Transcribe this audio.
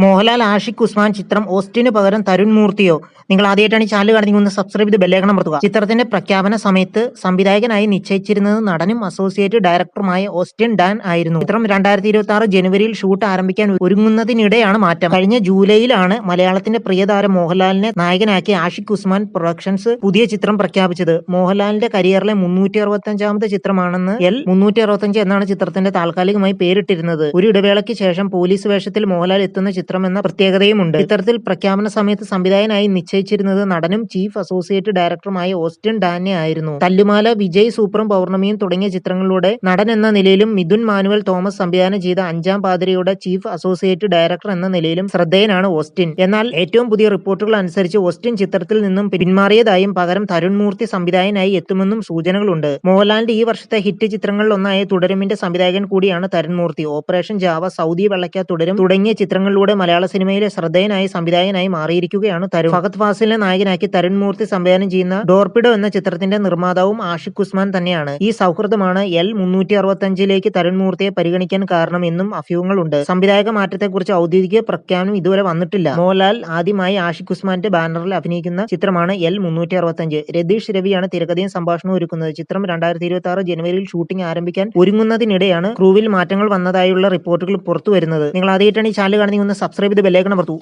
മോഹൻലാൽ ആഷിഖ് ഉസ്മാൻ ചിത്രം ഓസ്റ്റിന് പകരം തരുൺ മൂർത്തിയോ? നിങ്ങൾ ആദ്യമായിട്ടാണ് ഈ ചാനൽ കാണുന്നെങ്കിൽ ഒന്ന് സബ്സ്ക്രൈബ് ചെയ്ത് ബെല്ലൈക്കൺ അമർത്തുക. ചിത്രത്തിന്റെ പ്രഖ്യാപന സമയത്ത് സംവിധായകനായി നിശ്ചയിച്ചിരുന്നത് നടനും അസോസിയേറ്റ് ഡയറക്ടറുമായ ഓസ്റ്റിൻ ഡാൻ ആയിരുന്നു. ചിത്രം 2026 ജനുവരിയിൽ ഷൂട്ട് ആരംഭിക്കാൻ ഒരുങ്ങുന്നതിനിടെയാണ് മാറ്റം. കഴിഞ്ഞ ജൂലൈയിലാണ് മലയാളത്തിന്റെ പ്രിയതാരം മോഹൻലാലിനെ നായകനാക്കി ആഷിഖ് ഉസ്മാൻ പ്രൊഡക്ഷൻസ് പുതിയ ചിത്രം പ്രഖ്യാപിച്ചത്. മോഹൻലാലിന്റെ കരിയറിലെ 365ാമത്തെ ചിത്രമാണെന്ന് എൽ 365 എന്നാണ് ചിത്രത്തിന്റെ താൽക്കാലികമായി പേരിട്ടിരുന്നത്. ഒരു ഇടവേളയ്ക്ക് ശേഷം പോലീസ് വേഷത്തിൽ മോഹൻലാൽ എത്തുന്ന ചിത്രമെന്ന പ്രത്യേകതയുമുണ്ട്. ചിത്രത്തിൽ പ്രഖ്യാപന സമയത്ത് സംവിധായകനായി നിശ്ചയിച്ചിരുന്നത് നടനും ചീഫ് അസോസിയേറ്റ് ഡയറക്ടറുമായ ഓസ്റ്റിൻ ഡാനെ ആയിരുന്നു. തല്ലുമാല, വിജയ് സൂപ്പറും പൗർണമിയും തുടങ്ങിയ ചിത്രങ്ങളിലൂടെ നടൻ എന്ന നിലയിലും മിഥുൻ മാനുവൽ തോമസ് സംവിധാനം ചെയ്ത അഞ്ചാം പാതിരയുടെ ചീഫ് അസോസിയേറ്റ് ഡയറക്ടർ എന്ന നിലയിലും ശ്രദ്ധേയനാണ് ഓസ്റ്റിൻ. എന്നാൽ ഏറ്റവും പുതിയ റിപ്പോർട്ടുകൾ അനുസരിച്ച് ഓസ്റ്റിൻ ചിത്രത്തിൽ നിന്നും പിന്മാറിയതായും പകരം തരുൺ മൂർത്തി സംവിധായകനായി എത്തുമെന്നും സൂചനകളുണ്ട്. മോഹൻലാലിന്റെ ഈ വർഷത്തെ ഹിറ്റ് ചിത്രങ്ങളിലൊന്നായ തുടരുമിന്റെ സംവിധായകൻ കൂടിയാണ് തരുൺ മൂർത്തി. ഓപ്പറേഷൻ ജാവ, സൗദി വെള്ളയ്ക്ക തുടരും തുടങ്ങിയ ചിത്രങ്ങളിലൂടെ മലയാള സിനിമയിലെ ശ്രദ്ധേയനായ സംവിധായകനായി മാറിയിരിക്കുകയാണ് തരുൺ. ഫഹദ് ഫാസിലിനെ നായകനാക്കി തരുൺ മൂർത്തി സംവിധാനം ചെയ്യുന്ന ഡോർപിഡോ എന്ന ചിത്രത്തിന്റെ നിർമ്മാതാവും ആഷിഖ് ഉസ്മാൻ തന്നെയാണ്. ഈ സൗഹൃദമാണ് എൽ 365ലേക്ക് തരുൺ മൂർത്തിയെ പരിഗണിക്കാൻ കാരണം എന്നും അഭ്യൂഹങ്ങളുണ്ട്. സംവിധായക മാറ്റത്തെക്കുറിച്ച് ഔദ്യോഗിക പ്രഖ്യാപനം ഇതുവരെ വന്നിട്ടില്ല. മോഹൻലാൽ ആദ്യമായി ആഷിഖ് ഉസ്മാന്റെ ബാനറിൽ അഭിനയിക്കുന്ന ചിത്രമാണ് എൽ 365. രതീഷ് രവിയാണ് തിരക്കഥയും സംഭാഷണവും ഒരുക്കുന്നത്. ചിത്രം 2026 ജനുവരിയിൽ ഷൂട്ടിംഗ് ആരംഭിക്കാൻ ഒരുങ്ങുന്നതിനിടെയാണ് ക്രൂവിൽ മാറ്റങ്ങൾ വന്നതായുള്ള റിപ്പോർട്ടുകൾ പുറത്തുവരുന്നത്. നിങ്ങൾ ആദ്യമായിട്ടാണ് ഈ ചാനൽ കാണുന്നെങ്കിൽ ഒന്ന് സബ്സ്ക്രൈബ് ചെയ്ത് ബെല്ലൈക്കൺ അമർത്തൂ.